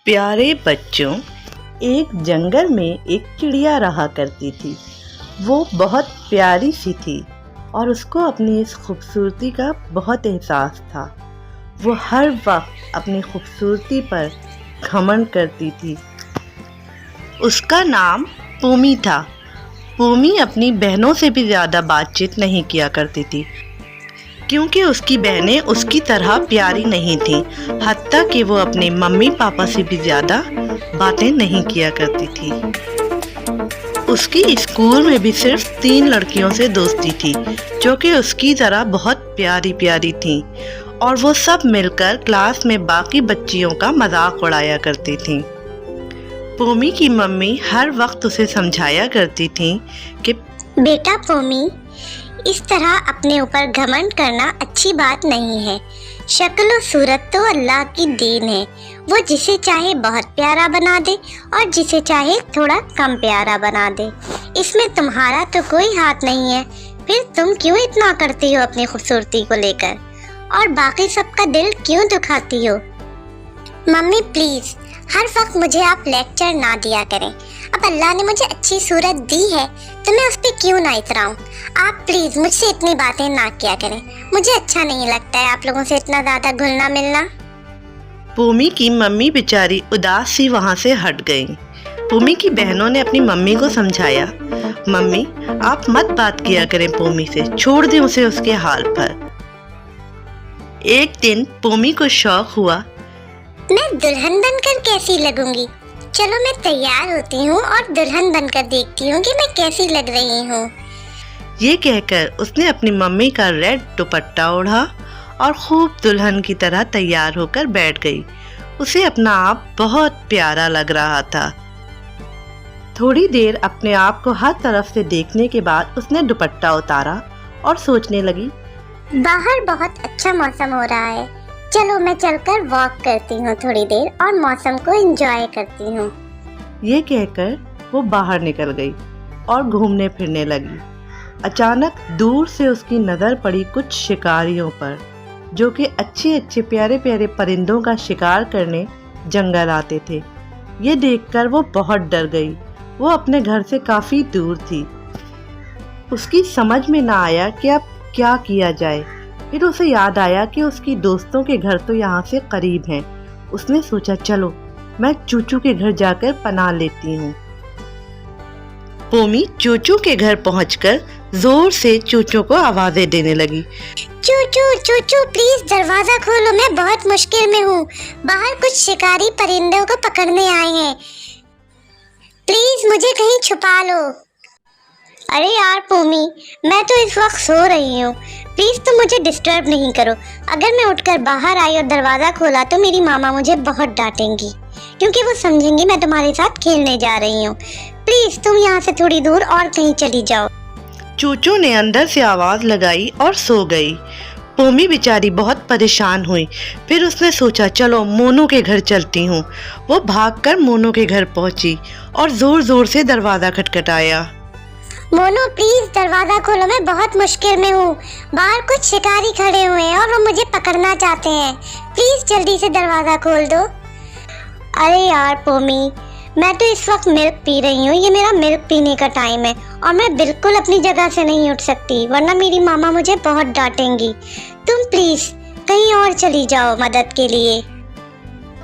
प्यारे बच्चों, एक जंगल में एक चिड़िया रहा करती थी। वो बहुत प्यारी सी थी और उसको अपनी इस खूबसूरती का बहुत एहसास था। वो हर वक्त अपनी खूबसूरती पर घमंड करती थी। उसका नाम पोमी था। पोमी अपनी बहनों से भी ज़्यादा बातचीत नहीं किया करती थी, क्योंकि उसकी बहनें उसकी तरह प्यारी नहीं थीं। हत्ता कि वो अपने मम्मी पापा से भी ज़्यादा बातें नहीं किया करती थी। उसकी स्कूल में भी सिर्फ 3 लड़कियों से दोस्ती थी, जो कि उसकी तरह बहुत प्यारी प्यारी थीं, और वो सब मिलकर क्लास में बाकी बच्चियों का मजाक उड़ाया करती थीं। पोमी की मम्मी हर वक्त उसे समझाया करती थीं कि बेटा पोमी, इस तरह अपने ऊपर घमंड करना अच्छी बात नहीं है। शक्ल और सूरत तो अल्लाह की देन है। वो जिसे चाहे बहुत प्यारा बना दे और जिसे चाहे थोड़ा कम प्यारा बना दे। इसमें तुम्हारा तो कोई हाथ नहीं है। फिर तुम क्यों इतना करती हो अपनी खूबसूरती को लेकर, और बाकी सबका दिल क्यों दुखाती हो? मम्मी प्लीज, हर वक्त मुझे आप लेक्चर ना दिया करें। अब अल्लाह ने मुझे अच्छी सूरत दी है तो मैं उस पर क्यों ना इतराऊं। आप प्लीज मुझसे इतनी बातें ना किया करें। मुझे अच्छा नहीं लगता है आप लोगों से इतना ज्यादा घुलना मिलना। पोमी की मम्मी बेचारी उदास सी वहाँ से हट गई। पोमी की बहनों ने अपनी मम्मी को समझाया, मम्मी आप मत बात किया करें पोमी से, छोड़ दें उसे उसके हाल पर। एक दिन पोमी को शौक हुआ, मैं दुल्हन बनकर कैसी लगूंगी। चलो मैं तैयार होती हूँ और दुल्हन बनकर देखती हूँ कि मैं कैसी लग रही हूँ। ये कहकर उसने अपनी मम्मी का रेड दुपट्टा ओढ़ा और खूब दुल्हन की तरह तैयार होकर बैठ गई। उसे अपना आप बहुत प्यारा लग रहा था। थोड़ी देर अपने आप को हर तरफ से देखने के बाद उसने दुपट्टा उतारा और सोचने लगी, बाहर बहुत अच्छा मौसम हो रहा है। चलो मैं चलकर वॉक करती हूँ थोड़ी देर और मौसम को एंजॉय करती हूँ। ये कहकर वो बाहर निकल गई और घूमने फिरने लगी। अचानक दूर से उसकी नज़र पड़ी कुछ शिकारियों पर, जो कि अच्छे अच्छे प्यारे प्यारे परिंदों का शिकार करने जंगल आते थे। ये देखकर वो बहुत डर गई। वो अपने घर से काफ़ी दूर थी। उसकी समझ में ना आया कि अब क्या किया जाए। फिर उसे याद आया कि उसकी दोस्तों के घर तो यहाँ से करीब हैं। उसने सोचा, चलो मैं चूचू के घर जाकर पनाह लेती हूँ। पोमी चूचू के घर पहुंचकर जोर से चूचू को आवाजें देने लगी, चूचू चूचू प्लीज दरवाजा खोलो, मैं बहुत मुश्किल में हूँ। बाहर कुछ शिकारी परिंदों को पकड़ने आए हैं। प्लीज मुझे कहीं छुपा लो। अरे यार पोमी, मैं तो इस वक्त सो रही हूँ। प्लीज तुम मुझे डिस्टर्ब नहीं करो। अगर मैं उठकर बाहर आई और दरवाजा खोला तो मेरी मामा मुझे बहुत डांटेंगी, क्योंकि वो समझेंगी मैं तुम्हारे साथ खेलने जा रही हूँ। प्लीज तुम यहाँ से थोड़ी दूर और कहीं चली जाओ। चूचू ने अंदर से आवाज लगाई और सो गई। पोमी बेचारी बहुत परेशान हुई। फिर उसने सोचा, चलो मोनू के घर चलती हूँ। वो भागकर मोनू के घर पहुंची और जोर जोर से दरवाजा खटखटाया। मोनू प्लीज दरवाजा खोलो, मैं बहुत मुश्किल में हूँ। बाहर कुछ शिकारी खड़े हुए हैं और वो मुझे पकड़ना चाहते हैं। प्लीज जल्दी से दरवाजा खोल दो। अरे यार पोमी, मैं तो इस वक्त मिल्क पी रही हूँ। ये मेरा मिल्क पीने का टाइम है और मैं बिल्कुल अपनी जगह से नहीं उठ सकती, वरना मेरी मामा मुझे बहुत डांटेंगी। तुम प्लीज कहीं और चली जाओ मदद के लिए।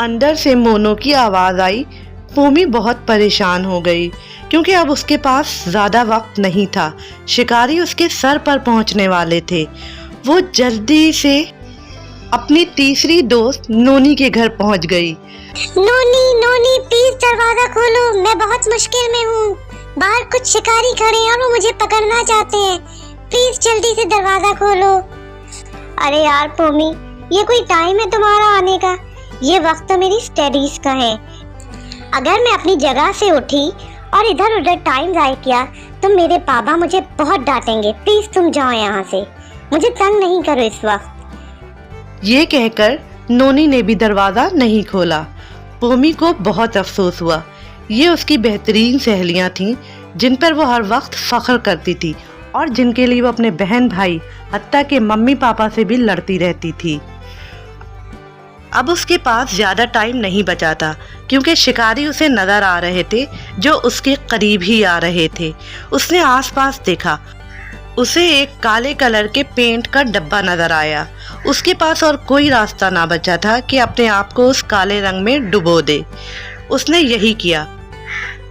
अंदर से मोनू की आवाज आई। पोमी बहुत परेशान हो गई, क्योंकि अब उसके पास ज़्यादा वक्त नहीं था। शिकारी उसके सर पर पहुंचने वाले थे। वो जल्दी से अपनी तीसरी दोस्त नोनी के घर पहुंच गई। नोनी नोनी प्लीज दरवाजा खोलो, मैं बहुत मुश्किल में हूँ। बाहर कुछ शिकारी खड़े हैं और वो मुझे पकड़ना चाहते हैं। प्लीज जल्दी से दरवाजा खोलो। अरे यार पोमी, ये कोई टाइम है तुम्हारा आने का? ये वक्त तो मेरी स्टडीज का है। अगर मैं अपनी जगह से उठी और इधर उधर टाइम ज़ाया किया तो मेरे पापा मुझे बहुत डांटेंगे। प्लीज तुम जाओ यहाँ से, मुझे तंग नहीं करो इस वक्त। ये कहकर नोनी ने भी दरवाज़ा नहीं खोला। पोमी को बहुत अफसोस हुआ। ये उसकी बेहतरीन सहेलियाँ थीं, जिन पर वो हर वक्त फख्र करती थी और जिनके लिए वो अपने बहन भाई हत्ता के मम्मी पापा से भी लड़ती रहती थी। अब उसके पास ज़्यादा टाइम नहीं बचा था, क्योंकि शिकारी उसे नज़र आ रहे थे जो उसके करीब ही आ रहे थे। उसने आसपास देखा, उसे एक काले कलर के पेंट का डब्बा नज़र आया। उसके पास और कोई रास्ता ना बचा था कि अपने आप को उस काले रंग में डुबो दे। उसने यही किया।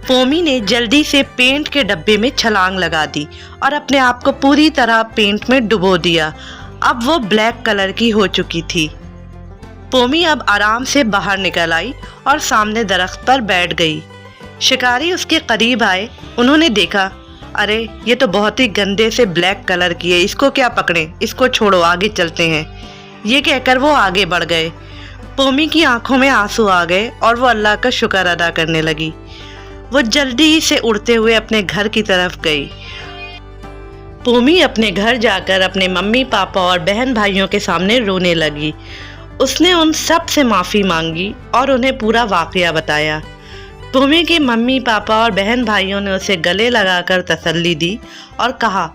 पोमी ने जल्दी से पेंट के डब्बे में छलांग लगा दी और अपने आप को पूरी तरह पेंट में डुबो दिया। अब वो ब्लैक कलर की हो चुकी थी। पोमी अब आराम से बाहर निकल आई और सामने दरख्त पर बैठ गई। शिकारी उसके करीब आए। उन्होंने देखा, अरे ये तो बहुत ही गंदे से ब्लैक कलर की है, इसको क्या पकड़ें, इसको छोड़ो, आगे चलते हैं। ये कहकर वो आगे बढ़ गए। पोमी की आंखों में आंसू आ गए और वो अल्लाह का शुक्र अदा करने लगी। वो जल्दी से उड़ते हुए अपने घर की तरफ गई। पोमी अपने घर जाकर अपने मम्मी पापा और बहन भाइयों के सामने रोने लगी। उसने उन सब से माफ़ी मांगी और उन्हें पूरा वाक़या बताया। पोमी के मम्मी पापा और बहन भाइयों ने उसे गले लगाकर तसल्ली दी और कहा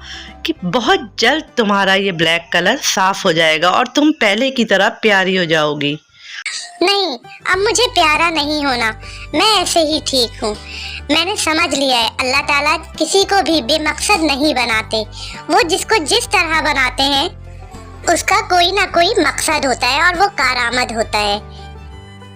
कि बहुत जल्द तुम्हारा ये ब्लैक कलर साफ हो जाएगा और तुम पहले की तरह प्यारी हो जाओगी। नहीं, अब मुझे प्यारा नहीं होना, मैं ऐसे ही ठीक हूँ। मैंने समझ लिया है, अल्लाह ताला किसी को भी बेमकसद नहीं बनाते। वो जिसको जिस तरह बनाते हैं उसका कोई ना कोई मकसद होता है और वो कारआमद होता है।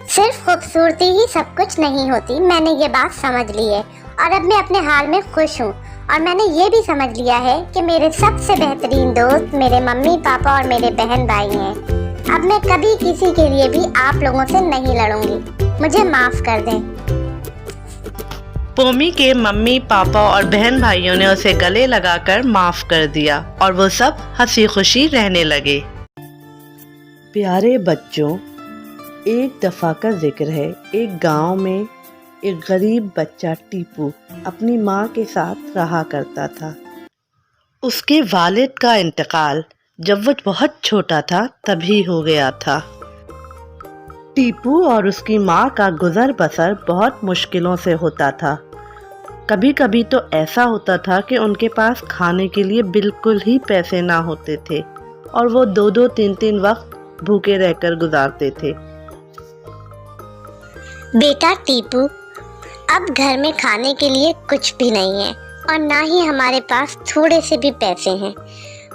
सिर्फ खूबसूरती ही सब कुछ नहीं होती। मैंने ये बात समझ ली है और अब मैं अपने हाल में खुश हूँ। और मैंने ये भी समझ लिया है कि मेरे सबसे बेहतरीन दोस्त मेरे मम्मी पापा और मेरे बहन भाई हैं। अब मैं कभी किसी के लिए भी आप लोगों से नहीं लड़ूंगी। मुझे माफ कर दें। पोमी के मम्मी पापा और बहन भाइयों ने उसे गले लगाकर माफ कर दिया और वो सब हंसी खुशी रहने लगे। प्यारे बच्चों, एक दफ़ा का जिक्र है। एक गांव में एक गरीब बच्चा टीपू अपनी माँ के साथ रहा करता था। उसके वालिद का इंतकाल जब वो बहुत छोटा था तभी हो गया था। टीपू और उसकी माँ का गुजर बसर बहुत मुश्किलों से होता था। कभी कभी तो ऐसा होता था कि उनके पास खाने के लिए बिल्कुल ही पैसे ना होते थे और वो 2-2, 3-3 वक्त भूखे रहकर गुजारते थे। बेटा टीपू, अब घर में खाने के लिए कुछ भी नहीं है और ना ही हमारे पास थोड़े से भी पैसे हैं।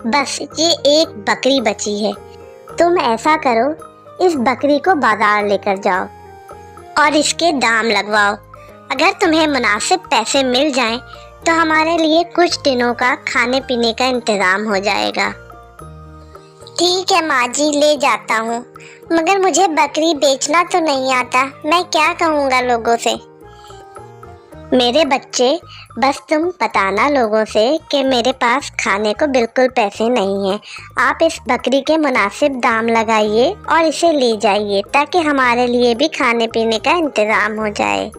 बस ये एक बकरी बची है। तुम ऐसा करो, इस बकरी को बाजार लेकर जाओ और इसके दाम लगवाओ। अगर तुम्हें मुनासिब पैसे मिल जाएं तो हमारे लिए कुछ दिनों का खाने पीने का इंतज़ाम हो जाएगा। ठीक है माँ जी, ले जाता हूँ, मगर मुझे बकरी बेचना तो नहीं आता। मैं क्या कहूँगा लोगों से? मेरे बच्चे, बस तुम बताना लोगों से कि मेरे पास खाने को बिल्कुल पैसे नहीं हैं। आप इस बकरी के मुनासिब दाम लगाइए और इसे ले जाइए ताकि हमारे लिए भी खाने पीने का इंतज़ाम हो जाए।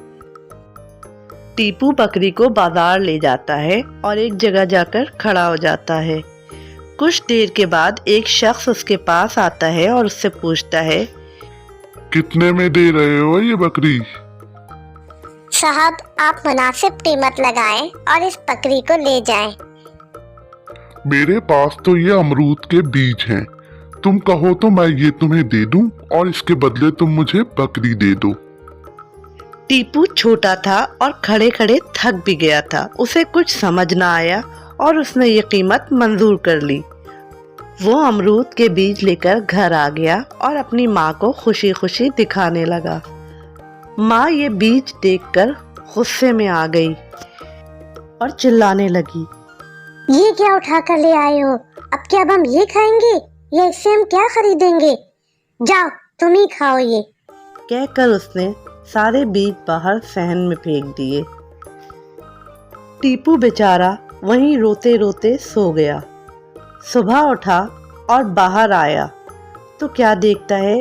टीपू बकरी को बाजार ले जाता है और एक जगह जाकर खड़ा हो जाता है। कुछ देर के बाद एक शख्स उसके पास आता है और उससे पूछता है, कितने में दे रहे हो ये बकरी? साहब, आप मुनासिब कीमत लगाएं और इस बकरी को ले जाएं। मेरे पास तो ये अमरूद के बीज हैं। तुम कहो तो मैं ये तुम्हें दे दूं और इसके बदले तुम मुझे बकरी दे दो। टीपू छोटा था और खड़े खड़े थक भी गया था। उसे कुछ समझ ना आया और उसने ये कीमत मंजूर कर ली। वो अमरूद के बीज लेकर घर आ गया और अपनी माँ को खुशी खुशी दिखाने लगा। माँ ये बीज देखकर गुस्से में आ गई और चिल्लाने लगी, ये क्या उठा कर ले आए हो? अब क्या अब हम ये खाएंगे या इससे हम क्या खरीदेंगे? जाओ, तुम ही खाओ ये। कहकर उसने सारे बीज बाहर सहन में फेंक दिए। टीपू बेचारा वहीं रोते रोते सो गया। सुबह उठा और बाहर आया तो क्या देखता है,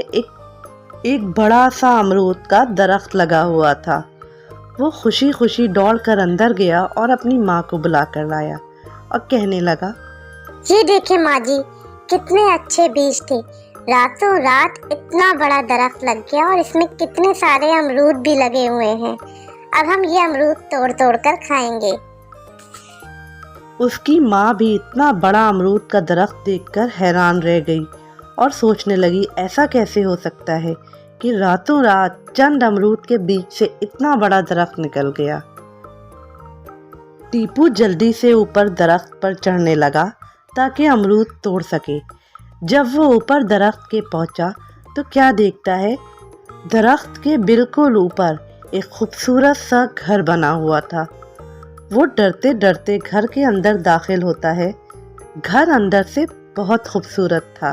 एक बड़ा सा अमरूद का दरख्त लगा हुआ था। वो खुशी खुशी दौड़कर अंदर गया और अपनी माँ को बुलाकर लाया और कहने लगा, ये देखे माँ जी, कितने अच्छे बीज थे। रातों रात इतना बड़ा दरख्त लग गया और इसमें कितने सारे अमरूद भी लगे हुए हैं। अब हम ये अमरूद तोड़ तोड़ कर खाएंगे। उसकी माँ भी इतना बड़ा अमरूद का दरख्त देखकर हैरान रह गई और सोचने लगी ऐसा कैसे हो सकता है कि रातों रात चंद अमरूद के बीच से इतना बड़ा दरख्त निकल गया। टीपू जल्दी से ऊपर दरख्त पर चढ़ने लगा ताकि अमरूद तोड़ सके। जब वो ऊपर दरख्त के पहुंचा तो क्या देखता है, दरख्त के बिल्कुल ऊपर एक खूबसूरत सा घर बना हुआ था। वो डरते डरते घर के अंदर दाखिल होता है। घर अंदर से बहुत खूबसूरत था।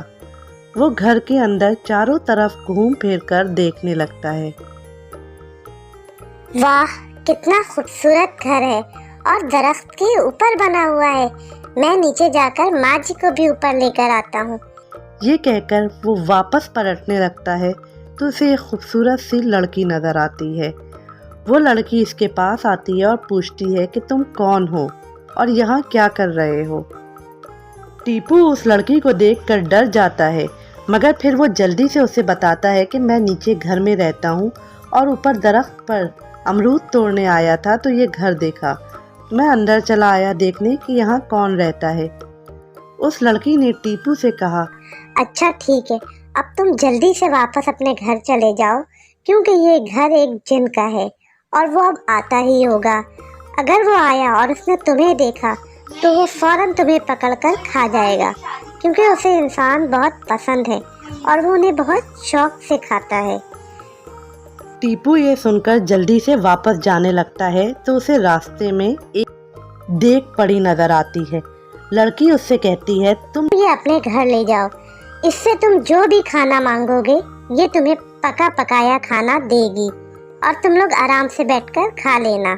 वो घर के अंदर चारों तरफ घूम फिर कर देखने लगता है। वाह, कितना खूबसूरत घर है और दरख्त के ऊपर बना हुआ है। मैं नीचे जाकर माँ जी को भी ऊपर लेकर आता हूँ। ये कहकर वो वापस पलटने लगता है तो उसे एक खूबसूरत सी लड़की नजर आती है। वो लड़की इसके पास आती है और पूछती है कि तुम कौन हो और यहाँ क्या कर रहे हो। टीपू उस लड़की को देखकर डर जाता है, मगर फिर वो जल्दी से उसे बताता है कि मैं नीचे घर में रहता हूँ और ऊपर दरख्त पर अमरूद तोड़ने आया था तो ये घर देखा। मैं अंदर चला आया देखने कि यहाँ कौन रहता है। उस लड़की ने टीपू से कहा, अच्छा ठीक है, अब तुम जल्दी से वापस अपने घर चले जाओ, क्योंकि ये घर एक जिन का है और वो अब आता ही होगा। अगर वो आया और उसने तुम्हें देखा तो वो फौरन तुम्हें पकड़कर खा जाएगा, क्योंकि उसे इंसान बहुत पसंद है और वो उन्हें बहुत शौक से खाता है। टीपू ये सुनकर जल्दी से वापस जाने लगता है तो उसे रास्ते में एक देख पड़ी नजर आती है। लड़की उससे कहती है, तुम ये अपने घर ले जाओ, इससे तुम जो भी खाना मांगोगे ये तुम्हें पका पकाया खाना देगी और तुम लोग आराम से बैठकर खा लेना।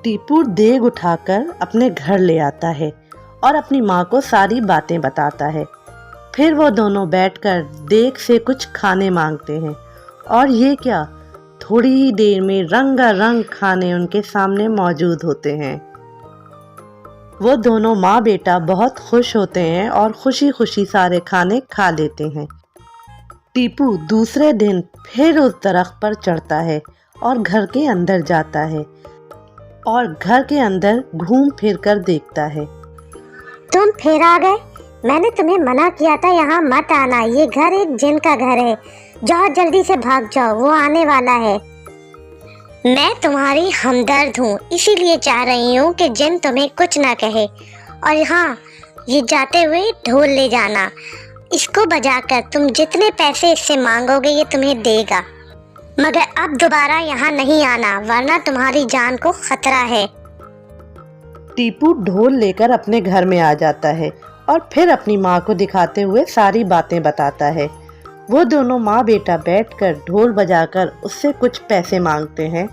टीपू देग उठाकर अपने घर ले आता है और अपनी माँ को सारी बातें बताता है। फिर वो दोनों बैठकर देग से कुछ खाने मांगते हैं और ये क्या, थोड़ी ही देर में रंगारंग खाने उनके सामने मौजूद होते हैं। वो दोनों माँ बेटा बहुत खुश होते हैं और खुशी खुशी सारे खाने खा लेते हैं। टीपू दूसरे दिन फिर उस दरख्त पर चढ़ता है और घर के अंदर जाता है और घर के अंदर घूम फिर कर देखता है। तुम फिर आ गए, मैंने तुम्हें मना किया था यहाँ मत आना, ये घर एक जिन का घर है। जाओ जल्दी से भाग जाओ, वो आने वाला है। मैं तुम्हारी हमदर्द हूँ, इसीलिए चाह रही हूँ कि जिन तुम्हें कुछ ना कहे। और हाँ, ये जाते हुए ढोल ले जाना, इसको बजाकर तुम जितने पैसे इससे मांगोगे ये तुम्हें देगा, मगर अब दोबारा यहाँ नहीं आना, वरना तुम्हारी जान को खतरा है। टीपू ढोल लेकर अपने घर में आ जाता है और फिर अपनी माँ को दिखाते हुए सारी बातें बताता है। वो दोनों माँ बेटा बैठकर ढोल बजाकर उससे कुछ पैसे मांगते हैं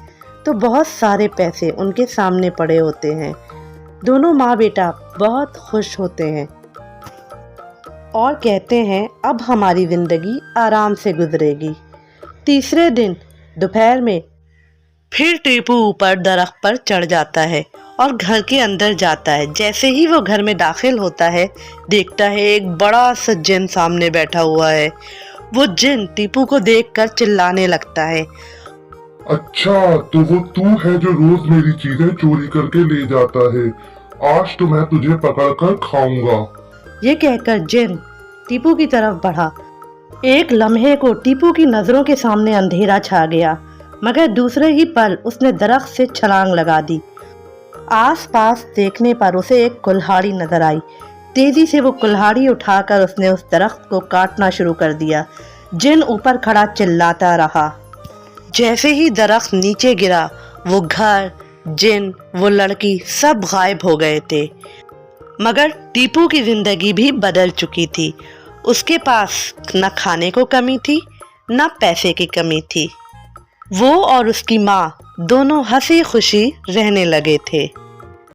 तो बहुत सारे पैसे उनके सामने पड़े होते हैं। दोनों माँ बेटा बहुत खुश होते हैं और कहते हैं अब हमारी ज़िंदगी आराम से गुजरेगी। तीसरे दिन दोपहर में फिर टीपू ऊपर दरख्त पर चढ़ जाता है और घर के अंदर जाता है। जैसे ही वो घर में दाखिल होता है देखता है एक बड़ा सा जिन सामने बैठा हुआ है। वो जिन टीपू को देखकर चिल्लाने लगता है, अच्छा तो वो तू है जो रोज मेरी चीजें चोरी करके ले जाता है, आज तो मैं तुझे पकड़कर खाऊंगा। ये कहकर जिन टीपू की तरफ बढ़ा। एक लम्हे को टीपू की नजरों के सामने अंधेरा छा गया, मगर दूसरे ही पल उसने दरख्त से छलांग लगा दी। आसपास देखने पर उसे एक कुल्हाड़ी नजर आई। तेजी से वो कुल्हाड़ी उठाकर उसने उस दरख्त को काटना शुरू कर दिया। जिन ऊपर खड़ा चिल्लाता रहा। जैसे ही दरख्त नीचे गिरा वो घर, जिन, वो लड़की सब गायब हो गए थे। मगर टीपू की जिंदगी भी बदल चुकी थी। उसके पास न खाने को कमी थी न पैसे की कमी थी। वो और उसकी माँ दोनों हंसी खुशी रहने लगे थे।